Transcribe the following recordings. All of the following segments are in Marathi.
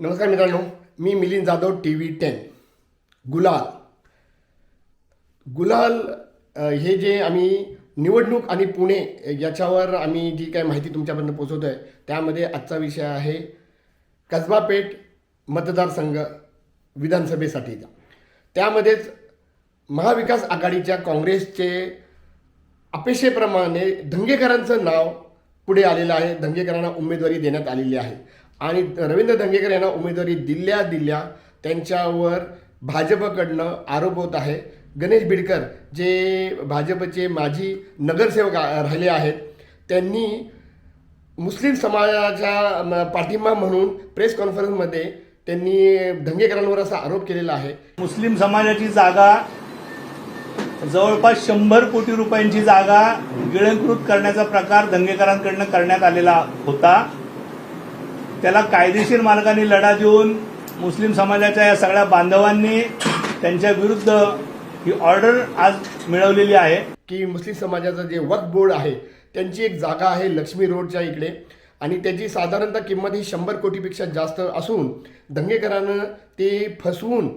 नमस्कार मित्रांनो, मी मिलिंद जाधव TV10. गुलाल गुलाल हे जे आम्ही निवडणूक आणि पुणे याच्यावर आम्ही जी काही माहिती तुमच्यापर्यंत पोहोचवतो आहे त्यामध्ये आजचा विषय आहे कसबा पेठ मतदारसंघ विधानसभेसाठीचा. त्यामध्येच महाविकास आघाडीच्या काँग्रेसचे अपेक्षेप्रमाणे धंगेकरांचं नाव पुढे आलेलं आहे. धंगेकरांना उमेदवारी देण्यात आलेली आहे आणि रवींद्र धंगेकर यांना उमेदवारी दिल्या त्यांच्यावर भाजपकडनं आरोप होत आहे. गणेश बिडकर जे भाजपचे माजी नगरसेवक राहिले आहेत त्यांनी मुस्लिम समाजाच्या पाठिंबा म्हणून प्रेस कॉन्फरन्समध्ये त्यांनी धंगेकरांवर असा आरोप केलेला आहे. मुस्लिम समाजाची जागा जवळपास 100 कोटी रुपयांची जागा गिळंकृत करण्याचा प्रकार धंगेकरांकडनं करण्यात आलेला होता. त्याला कायदेशीर मार्गाने लढा देऊन मुस्लिम समाजाच्या या सगळ्या बांधवांनी त्यांच्या विरुद्ध ही ऑर्डर आज मिळवलेली आहे की मुस्लिम समाजाचं जे वक्फ बोर्ड आहे त्यांची एक जागा आहे लक्ष्मी रोडच्या इकडे आणि त्याची साधारणतः किंमत ही 100 कोटीपेक्षा जास्त असून धंगेकरांनं ते फसवून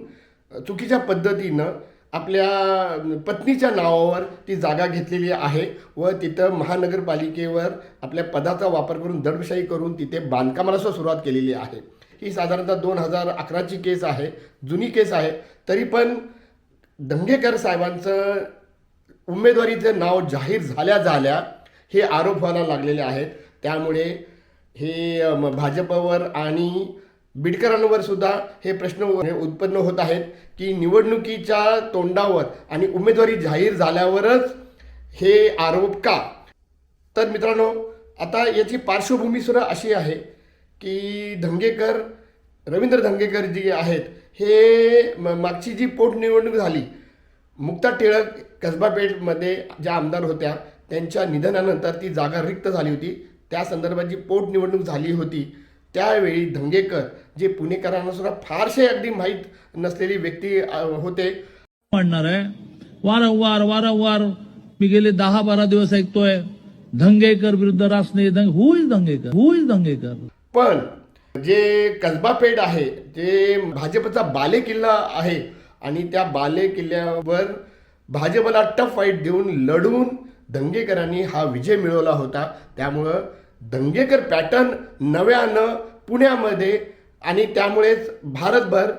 चुकीच्या पद्धतीनं आपल्या पत्नीच्या नावावर ती जागा घेतलेली आहे व तिथं महानगरपालिकेवर आपल्या पदाचा वापर करून दडपशाही करून तिथे बांधकामाला सुरुवात केलेली आहे. ही साधारणतः 2011ची केस आहे, जुनी केस आहे. तरी पण धंगेकर साहेबांचं उमेदवारीचं नाव जाहीर झाल्या हे आरोप व्हायला लागलेले आहेत. त्यामुळे हे भाजपवर आणि बिडकरांवर सुद्धा हे प्रश्न उत्पन्न होत आहेत की निवडणुकीच्या तोंडावर आणि उमेदवारी जाहीर झाल्यावरच हे आरोप का. तर मित्रांनो, आता याची पार्श्वभूमी सुद्धा अशी आहे की रवींद्र धंगेकर जे आहेत हे मागची जी पोटनिवडणूक झाली, मुक्ता टिळक कसबा पेठमध्ये ज्या आमदार होत्या त्यांच्या निधनानंतर ती जागा रिक्त झाली होती. त्या संदर्भात जी पोटनिवडणूक झाली होती त्यावेळी धंगेकर जे पुणेकरांना सुद्धा फारसे अगदी माहीत नसलेली व्यक्ती होते. म्हणणार आहे वारंवार मी गेले 10-12 दिवस ऐकतोय धंगेकर विरुद्ध रासने. हु इज धंगेकर. पण जे कसबा पेठ आहे जे भाजपचा बालेकिल्ला आहे आणि त्या बालेकिल्ल्यावर भाजपला टफ फाईट देऊन लढून धंगेकरांनी हा विजय मिळवला होता. त्यामुळं धंगेकर पॅटर्न नव्यानं पुण्यामध्ये आणि त्यामुळेच भारतभर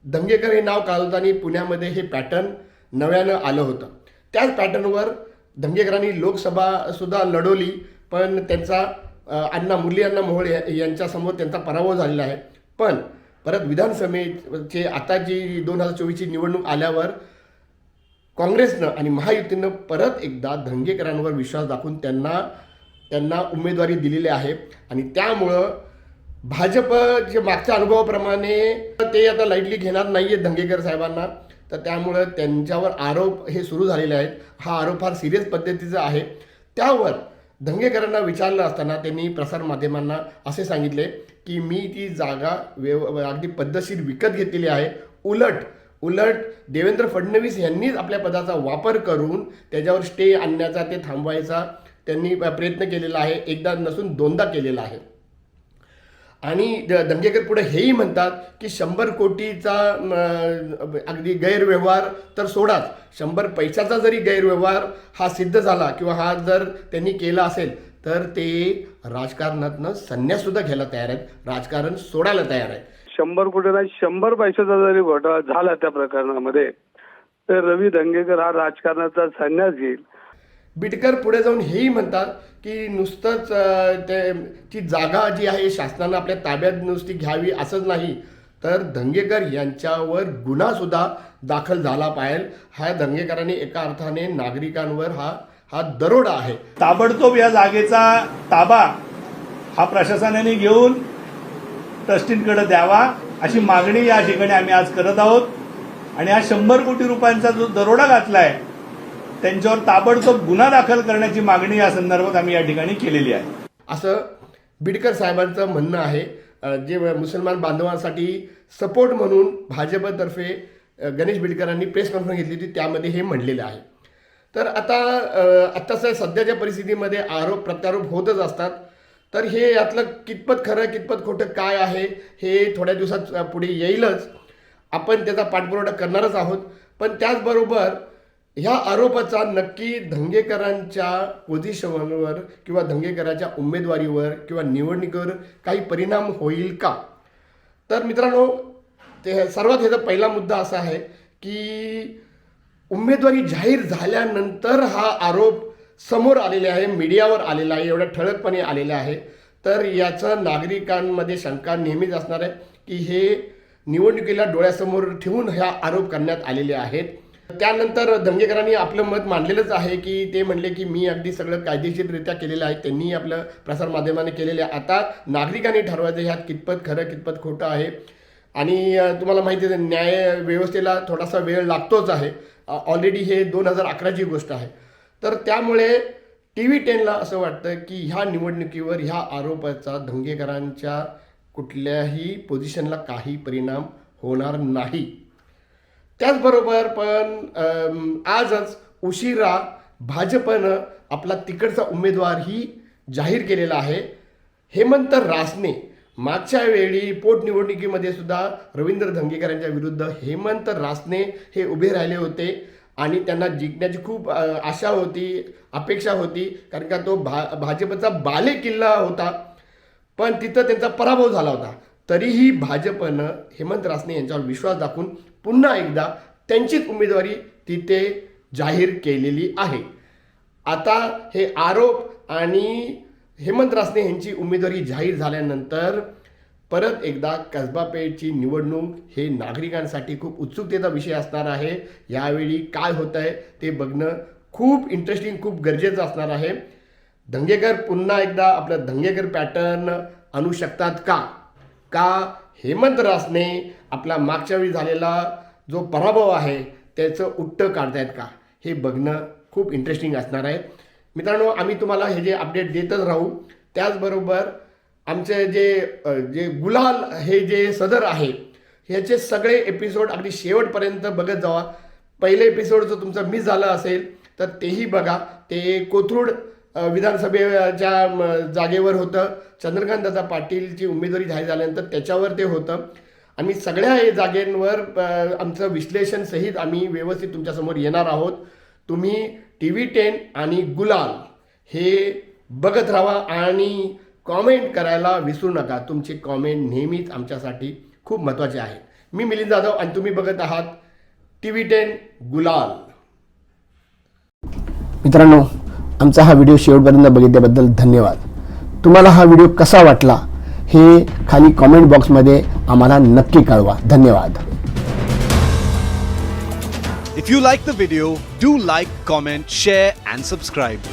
धंगेकर हे नाव काढताना पुण्यामध्ये हे पॅटर्न नव्यानं आलं होतं. त्याच पॅटर्नवर धंगेकरांनी लोकसभा सुद्धा लढवली पण त्यांचा मुरली अण्णा मोहोळ यांच्यासमोर त्यांचा पराभव झालेला आहे. पण परत विधानसभेचे आता जी 2024ची निवडणूक आल्यावर काँग्रेसनं आणि महायुतीनं परत एकदा धंगेकरांवर विश्वास दाखवून त्यांना उमेदवारी दिलेली आहे आणि त्यामुळं भाजप जे मागच्या अनुभवाप्रमाणे ते आता लाईटली घेणार नाही आहे धंगेकर साहेबांना. तर त्यामुळं त्यांच्यावर आरोप हे सुरू झालेले आहेत. हा आरोप फार सिरियस पद्धतीचा आहे. त्यावर धंगेकरांना विचारलं असताना त्यांनी प्रसारमाध्यमांना असे सांगितले की मी ती जागा अगदी पद्धतशीर विकत घेतलेली आहे. उलट देवेंद्र फडणवीस यांनीच आपल्या पदाचा वापर करून त्याच्यावर स्टे आणण्याचा, ते थांबवायचा त्यांनी प्रयत्न केलेला आहे. एकदा नसून 2दा केलेला आहे. आणि धंगेकर पुढे हेही म्हणतात की 100 कोटीचा अगदी गैरव्यवहार तर सोडाच, 100 पैशाचा जरी गैरव्यवहार हा सिद्ध झाला किंवा हा जर त्यांनी केला असेल तर ते राजकारणातनं संन्याससुद्धा घ्यायला तयार आहेत, राजकारण सोडायला तयार आहेत. 100 कोटीला 100 पैशाचा जरी घोटाळा झाला त्या प्रकरणामध्ये तर रवी धंगेकर हा राजकारणाचा संन्यास घेईल. बिडकर पुढे जाऊन हेही म्हणतात की नुसतंच ती जागा जी आहे शासनानं आपल्या ताब्यात नुसती घ्यावी असंच नाही तर धंगेकर यांच्यावर गुन्हासुद्धा दाखल झाला पाहिजे. ह्या धंगेकरांनी एका अर्थाने नागरिकांवर हा दरोडा आहे. ताबडतोब या जागेचा ताबा हा प्रशासनाने घेऊन ट्रस्टींकडे द्यावा अशी मागणी या ठिकाणी आम्ही आज करत आहोत. आणि हा 100 कोटी रुपयांचा जो दरोडा घातलाय त्यांच्यावर ताबडतोब गुन्हा दाखल करण्याची मागणी या संदर्भात आम्ही या ठिकाणी केलेली आहे असं बिडकर साहेबांचं म्हणणं आहे. जे मुसलमान बांधवांसाठी सपोर्ट म्हणून भाजपतर्फे गणेश बिडकरांनी प्रेस कॉन्फरन्स घेतली होती त्यामध्ये हे म्हणलेलं आहे. तर आता सध्याच्या परिस्थितीमध्ये आरोप प्रत्यारोप होतच असतात. तर हे यातलं कितपत खरं कितपत खोटं काय आहे हे थोड्या दिवसात पुढे येईलच. आपण त्याचा पाठपुरावा करणारच आहोत. पण त्याचबरोबर ह्या आरोपाचा नक्की धंगेकरांच्या पोझिशनवर किंवा धंगेकरांच्या उमेदवारीवर किंवा निवडणुकीवर काही परिणाम होईल का? तर मित्रांनो, ते सर्वात ह्याचा पहिला मुद्दा असा आहे की उमेदवारी जाहीर झाल्यानंतर हा आरोप समोर आलेला आहे, मीडियावर आलेला आहे, एवढ्या ठळकपणे आलेला आहे. तर याचं नागरिकांमध्ये शंका नेहमीच असणार आहे की हे निवडणुकीला डोळ्यासमोर ठेवून ह्या आरोप करण्यात आलेले आहेत. त्यानंतर दंगेकरांनी आपलं मत मांडलेलंच आहे की ते म्हणले की मी अगदी सगळं कायदेशीररित्या केलेलं आहे. त्यांनी आपलं प्रसारमाध्यमाने केलेलं आहे. आता नागरिकांनी ठरवायचं ह्यात कितपत खरं कितपत खोटं आहे. आणि तुम्हाला माहिती आहे न्याय व्यवस्थेला थोडासा वेळ लागतोच आहे. ऑलरेडी हे 2011ची गोष्ट आहे. तर त्यामुळे TV10ला असं वाटतं की ह्या निवडणुकीवर ह्या आरोपाचा धंगेकरांच्या कुठल्याही पोझिशनला काही परिणाम होणार नाही. त्याचबरोबर पण आजच उशिरा भाजपनं आपला तिकडचा उमेदवारही जाहीर केलेला आहे. हेमंत रासने मागच्या वेळी पोटनिवडणुकीमध्ये सुद्धा रवींद्र धंगेकरांच्या विरुद्ध हेमंत रासने हे उभे राहिले होते आणि त्यांना जिंकण्याची खूप आशा होती, अपेक्षा होती, कारण का तो भाजपचा बालेकिल्ला होता. पण तिथं त्यांचा पराभव झाला होता. तरीही भाजपनं हेमंत रासने यांच्यावर विश्वास दाखवून पुन्हा एकदा त्यांचीच उमेदवारी तिथे जाहीर केलेली आहे. आता हे आरोप आणि हेमंत रासने यांची उमेदवारी जाहीर झाल्यानंतर परत एकदा कसबा पेठची निवडणूक हे नागरिकांसाठी खूप उत्सुकतेचा विषय असणार आहे. यावेळी काय होतं आहे ते बघणं खूप इंटरेस्टिंग, खूप गरजेचं असणार आहे. धंगेकर पुन्हा एकदा आपलं धंगेकर पॅटर्न आणू शकतात का हेमंत रासने आपला मागच्या वेळी झालेला जो पराभव आहे त्याचं उट्टं काढतायत का, हे बघणं खूप इंटरेस्टिंग असणार आहे. मित्रांनो, आम्ही तुम्हाला हे जे अपडेट देतच राहू. त्याचबरोबर आमचे जे गुलाल हे जे सदर आहे ह्याचे सगळे एपिसोड अगदी शेवटपर्यंत बघत जावा. पहिले एपिसोड जर तुमचं मिस झालं असेल तर तेही बघा. ते कोथरूड विधानसभेच्या जागेवर होतं. चंद्रकांतदादा पाटीलची उमेदवारी जाहीर झाल्यानंतर त्याच्यावर ते होतं. आणि सगळ्या जागेंवर आमचं विश्लेषण सहित आम्ही व्यवस्थित तुमच्यासमोर येणार आहोत. तुम्ही TV10 आणि गुलाल हे बघत राहा आणि कॉमेंट करायला विसरू नका. तुमचे कॉमेंट नेहमीच आमच्यासाठी खूप महत्त्वाचे आहे. मी मिलिंद जाधव आणि तुम्ही बघत आहात TV10 गुलाल. मित्रांनो, आमचा हा व्हिडिओ शेवटपर्यंत बघितल्याबद्दल धन्यवाद. तुम्हाला हा व्हिडिओ कसा वाटला हे खाली कॉमेंट बॉक्समध्ये आम्हाला नक्की कळवा. धन्यवाद. If you like the video, do like, comment, share and subscribe.